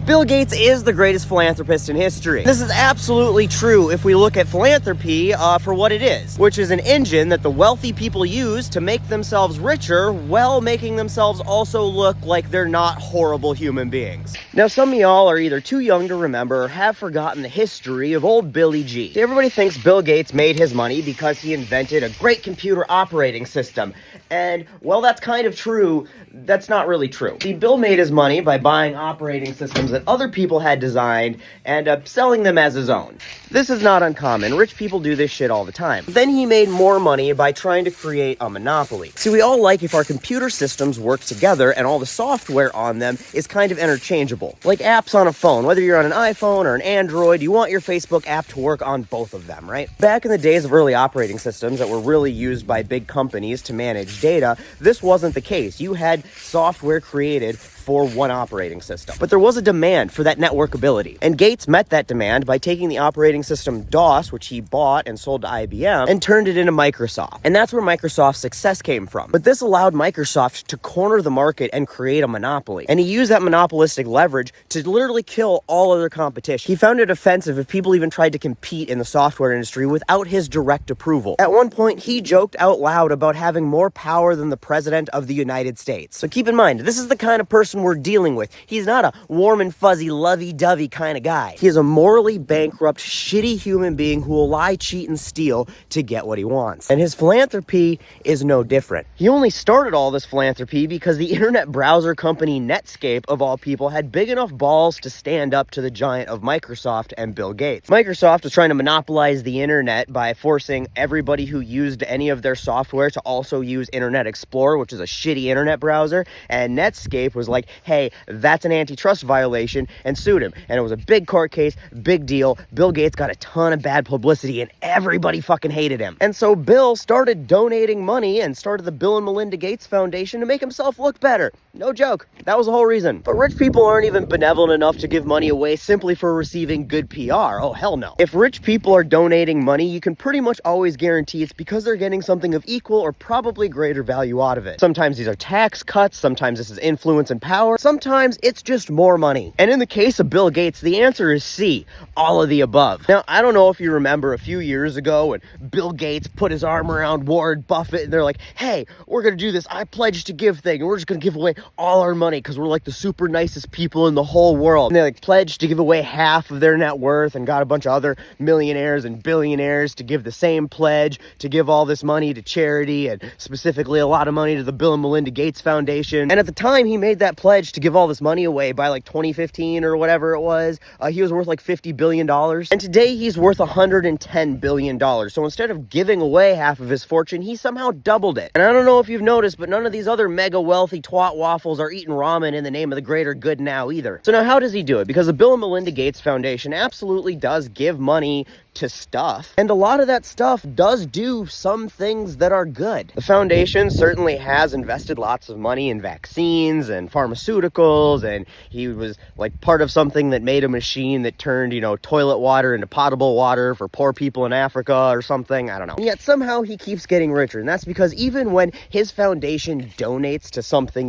Bill Gates is the greatest philanthropist in history. This is absolutely true if we look at philanthropy for what it is, which is an engine that the wealthy people use to make themselves richer while making themselves also look like they're not horrible human beings. Now, some of y'all are either too young to remember or have forgotten the history of old Billy G. See, everybody thinks Bill Gates made his money because he invented a great computer operating system. And, well, that's kind of true. That's not really true. See, Bill made his money by buying operating systems that other people had designed and selling them as his own. This is not uncommon. Rich people do this shit all the time. Then he made more money by trying to create a monopoly. See, we all like if our computer systems work together and all the software on them is kind of interchangeable. Like apps on a phone. Whether you're on an iPhone or an Android, you want your Facebook app to work on both of them, right? Back in the days of early operating systems that were really used by big companies to manage data, this wasn't the case. You had software created for one operating system. But there was a demand for that networkability. And Gates met that demand by taking the operating system DOS, which he bought and sold to IBM, and turned it into Microsoft. And that's where Microsoft's success came from. But this allowed Microsoft to corner the market and create a monopoly. And he used that monopolistic leverage to literally kill all other competition. He found it offensive if people even tried to compete in the software industry without his direct approval. At one point, he joked out loud about having more power than the President of the United States. So keep in mind, this is the kind of person we're dealing with. He's not a warm and fuzzy, lovey-dovey kind of guy. He is a morally bankrupt, shitty human being who will lie, cheat, and steal to get what he wants. And his philanthropy is no different. He only started all this philanthropy because the internet browser company Netscape, of all people, had big enough balls to stand up to the giant of Microsoft and Bill Gates. Microsoft was trying to monopolize the internet by forcing everybody who used any of their software to also use Internet Explorer, which is a shitty internet browser, and Netscape was like, hey, that's an antitrust violation, and sued him. And it was a big court case, big deal. Bill Gates got a ton of bad publicity, and everybody fucking hated him. And so Bill started donating money and started the Bill and Melinda Gates Foundation to make himself look better. No joke. That was the whole reason. But rich people aren't even benevolent enough to give money away simply for receiving good PR. Oh, hell no. If rich people are donating money, you can pretty much always guarantee it's because they're getting something of equal or probably greater value out of it. Sometimes these are tax cuts, sometimes this is influence and power, sometimes it's just more money. And in the case of Bill Gates, the answer is C, all of the above. Now, I don't know if you remember a few years ago when Bill Gates put his arm around Warren Buffett and they're like, hey, we're going to do this I pledge to give thing, and we're just going to give away all our money because we're like the super nicest people in the whole world. And they like pledged to give away half of their net worth and got a bunch of other millionaires and billionaires to give the same pledge, to give all this money to charity and specifically a lot of money to the Bill and Melinda Gates Foundation. And at the time he made that pledge to give all this money away by like 2015 or whatever it was, he was worth like $50 billion. And today he's worth $110 billion. So instead of giving away half of his fortune, he somehow doubled it. And I don't know if you've noticed, but none of these other mega wealthy twat waffles are eating ramen in the name of the greater good now either. So now how does he do it? Because the Bill and Melinda Gates Foundation absolutely does give money to stuff, and a lot of that stuff does do some things that are good. The foundation certainly has invested lots of money in vaccines and pharmaceuticals, and he was like part of something that made a machine that turned, toilet water into potable water for poor people in Africa or something, I don't know. And yet somehow he keeps getting richer, and that's because even when his foundation donates to something,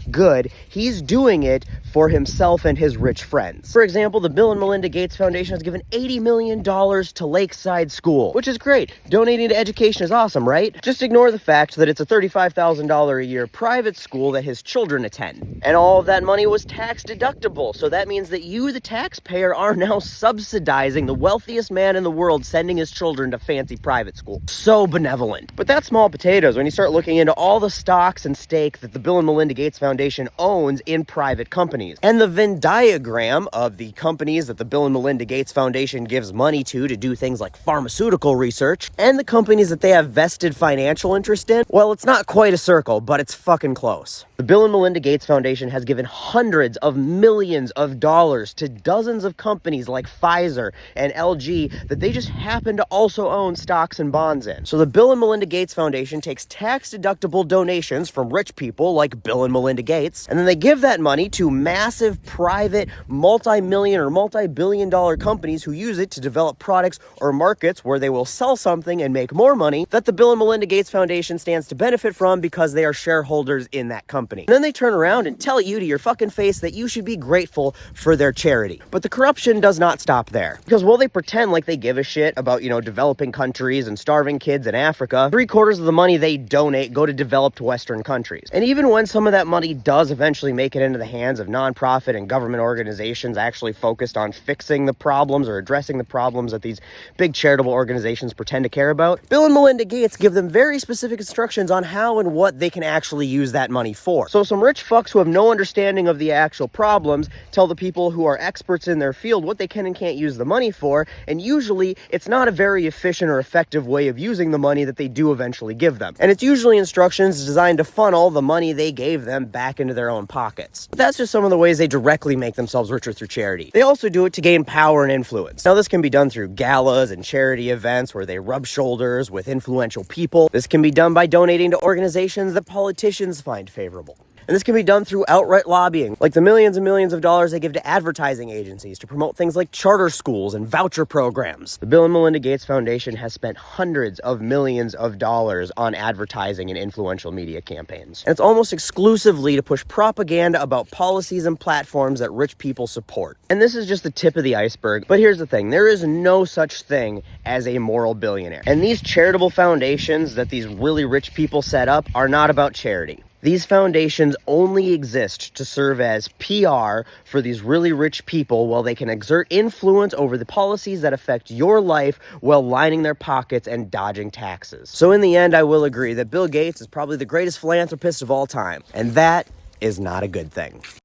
good, he's doing it for himself and his rich friends. For example, the Bill and Melinda Gates Foundation has given $80 million to Lakeside School, which is great. Donating to education is awesome, right? Just ignore the fact that it's a $35,000 a year private school that his children attend. And all of that money was tax deductible, so that means that you, the taxpayer, are now subsidizing the wealthiest man in the world sending his children to fancy private school. So benevolent. But that's small potatoes when you start looking into all the stocks and stake that the Bill and Melinda Gates Foundation owns in private companies. And the Venn diagram of the companies that the Bill and Melinda Gates Foundation gives money to do things like pharmaceutical research, and the companies that they have vested financial interest in, well, it's not quite a circle, but it's fucking close. The Bill and Melinda Gates Foundation has given hundreds of millions of dollars to dozens of companies like Pfizer and LG that they just happen to also own stocks and bonds in. So the Bill and Melinda Gates Foundation takes tax-deductible donations from rich people like Bill and Melinda Gates, and then they give that money to massive private multi-million or multi-billion dollar companies who use it to develop products electronics, or markets where they will sell something and make more money that the Bill and Melinda Gates Foundation stands to benefit from because they are shareholders in that company. And then they turn around and tell you to your fucking face that you should be grateful for their charity. But the corruption does not stop there. Because while they pretend like they give a shit about, developing countries and starving kids in Africa, 3/4 of the money they donate go to developed Western countries. And even when some of that money does eventually make it into the hands of nonprofit and government organizations actually focused on fixing the problems or addressing the problems that these big charitable organizations pretend to care about, Bill and Melinda Gates give them very specific instructions on how and what they can actually use that money for. So some rich fucks who have no understanding of the actual problems tell the people who are experts in their field what they can and can't use the money for, and usually it's not a very efficient or effective way of using the money that they do eventually give them. And it's usually instructions designed to funnel the money they gave them back into their own pockets. But that's just some of the ways they directly make themselves richer through charity. They also do it to gain power and influence. Now, this can be done through galas and charity events where they rub shoulders with influential people. This can be done by donating to organizations that politicians find favorable. And this can be done through outright lobbying, like the millions and millions of dollars they give to advertising agencies to promote things like charter schools and voucher programs. The Bill and Melinda Gates Foundation has spent hundreds of millions of dollars on advertising and influential media campaigns. And it's almost exclusively to push propaganda about policies and platforms that rich people support. And this is just the tip of the iceberg. But here's the thing. There is no such thing as a moral billionaire. And these charitable foundations that these really rich people set up are not about charity. These foundations only exist to serve as PR for these really rich people while they can exert influence over the policies that affect your life while lining their pockets and dodging taxes. So in the end, I will agree that Bill Gates is probably the greatest philanthropist of all time, and that is not a good thing.